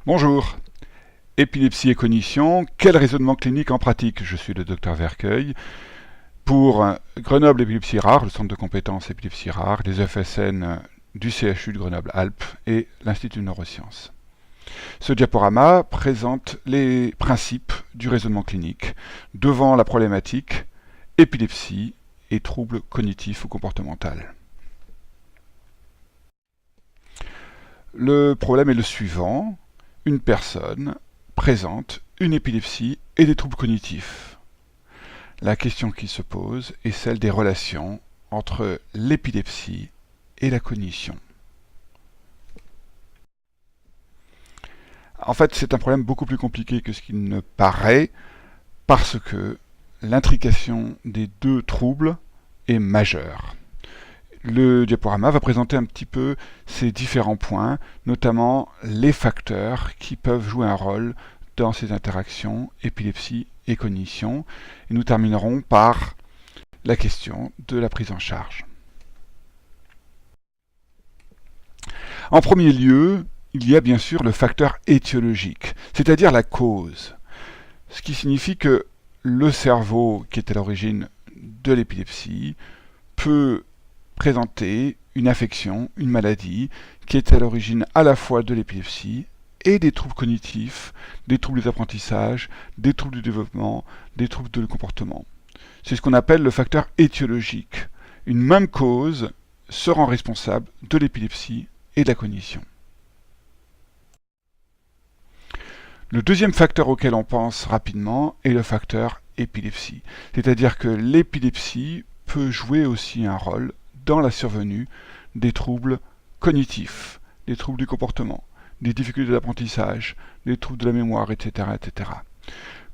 Bonjour. Épilepsie et cognition, quel raisonnement clinique en pratique? Je suis le docteur Vercueil. Pour Grenoble Épilepsie Rare, le centre de compétences épilepsie rare, les FSN du CHU de Grenoble-Alpes et l'Institut de neurosciences. Ce diaporama présente les principes du raisonnement clinique devant la problématique épilepsie et troubles cognitifs ou comportementaux. Le problème est le suivant. Une personne présente une épilepsie et des troubles cognitifs. La question qui se pose est celle des relations entre l'épilepsie et la cognition. En fait, c'est un problème beaucoup plus compliqué que ce qu'il ne paraît, parce que l'intrication des deux troubles est majeure. Le diaporama va présenter un petit peu ces différents points, notamment les facteurs qui peuvent jouer un rôle dans ces interactions épilepsie et cognition. Et nous terminerons par la question de la prise en charge. En premier lieu, il y a bien sûr le facteur étiologique, c'est-à-dire la cause, ce qui signifie que le cerveau qui est à l'origine de l'épilepsie peut présenter une affection, une maladie, qui est à l'origine à la fois de l'épilepsie et des troubles cognitifs, des troubles des apprentissages, des troubles du développement, des troubles de comportement. C'est ce qu'on appelle le facteur étiologique. Une même cause se rend responsable de l'épilepsie et de la cognition. Le deuxième facteur auquel on pense rapidement est le facteur épilepsie. C'est-à-dire que l'épilepsie peut jouer aussi un rôle dans la survenue des troubles cognitifs, des troubles du comportement, des difficultés d'apprentissage, des troubles de la mémoire, etc. etc.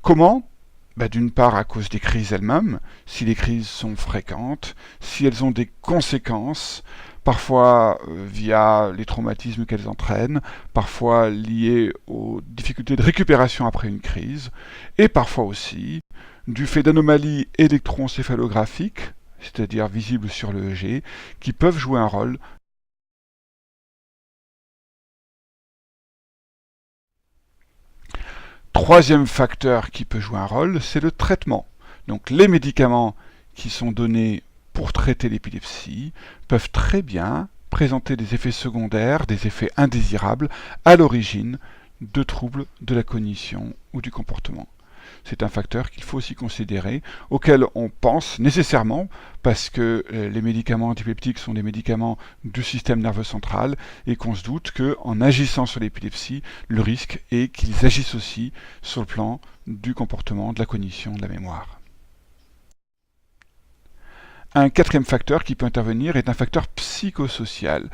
Comment? D'une part à cause des crises elles-mêmes, si les crises sont fréquentes, si elles ont des conséquences, parfois via les traumatismes qu'elles entraînent, parfois liés aux difficultés de récupération après une crise, et parfois aussi du fait d'anomalies électroencéphalographiques, c'est-à-dire visibles sur le EEG, qui peuvent jouer un rôle. Troisième facteur qui peut jouer un rôle, c'est le traitement. Donc les médicaments qui sont donnés pour traiter l'épilepsie peuvent très bien présenter des effets secondaires, des effets indésirables à l'origine de troubles de la cognition ou du comportement. C'est un facteur qu'il faut aussi considérer, auquel on pense nécessairement, parce que les médicaments antipeptiques sont des médicaments du système nerveux central, et qu'on se doute qu'en agissant sur l'épilepsie, le risque est qu'ils agissent aussi sur le plan du comportement, de la cognition, de la mémoire. Un quatrième facteur qui peut intervenir est un facteur psychosocial.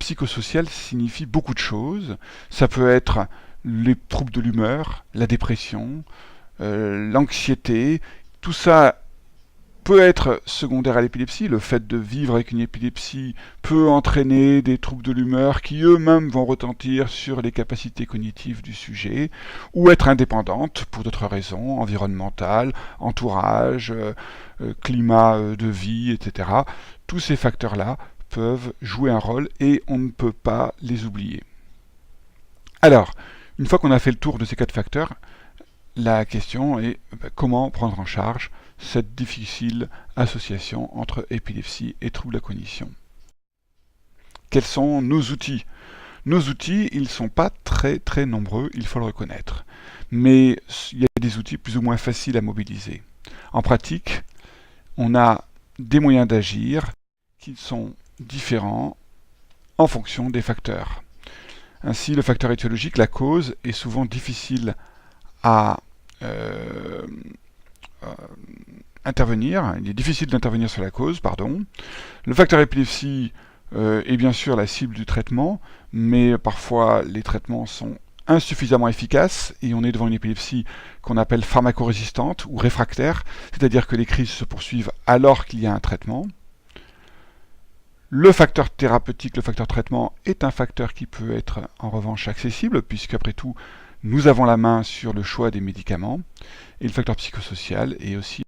Psychosocial signifie beaucoup de choses. Ça peut être les troubles de l'humeur, la dépression, l'anxiété. Tout ça peut être secondaire à l'épilepsie. Le fait de vivre avec une épilepsie peut entraîner des troubles de l'humeur qui eux-mêmes vont retentir sur les capacités cognitives du sujet, ou être indépendantes pour d'autres raisons, environnementales, entourage, climat de vie, etc. Tous ces facteurs-là peuvent jouer un rôle et on ne peut pas les oublier. Alors, une fois qu'on a fait le tour de ces quatre facteurs, la question est comment prendre en charge cette difficile association entre épilepsie et troubles de la cognition. Quels sont nos outils? Nos outils, ils ne sont pas très nombreux, il faut le reconnaître. Mais il y a des outils plus ou moins faciles à mobiliser. En pratique, on a des moyens d'agir qui sont différents en fonction des facteurs. Ainsi, le facteur étiologique, la cause, est souvent difficile à intervenir. Il est difficile d'intervenir sur la cause, pardon. Le facteur épilepsie est bien sûr la cible du traitement, mais parfois les traitements sont insuffisamment efficaces et on est devant une épilepsie qu'on appelle pharmacorésistante ou réfractaire, c'est-à-dire que les crises se poursuivent alors qu'il y a un traitement. Le facteur thérapeutique, le facteur traitement, est un facteur qui peut être en revanche accessible, puisqu'après tout, nous avons la main sur le choix des médicaments. Et le facteur psychosocial est aussi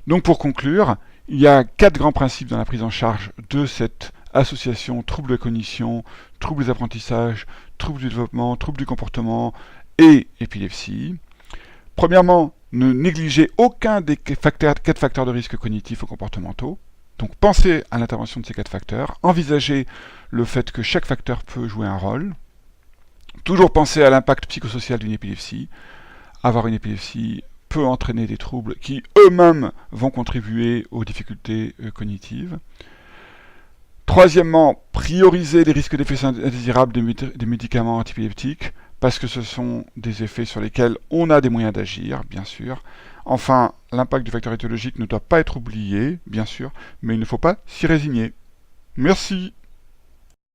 Donc pour conclure, il y a 4 grands principes dans la prise en charge de cette association troubles de cognition, troubles des apprentissages, troubles du développement, troubles du comportement et épilepsie. Premièrement, ne négligez aucun des 4 facteurs de risque cognitifs ou comportementaux. Donc pensez à l'intervention de ces 4 facteurs, envisagez le fait que chaque facteur peut jouer un rôle. Toujours penser à l'impact psychosocial d'une épilepsie. Avoir une épilepsie peut entraîner des troubles qui eux-mêmes vont contribuer aux difficultés cognitives. Troisièmement, prioriser les risques d'effets indésirables des médicaments antiépileptiques, parce que ce sont des effets sur lesquels on a des moyens d'agir, bien sûr. Enfin, l'impact du facteur étiologique ne doit pas être oublié, bien sûr, mais il ne faut pas s'y résigner. Merci.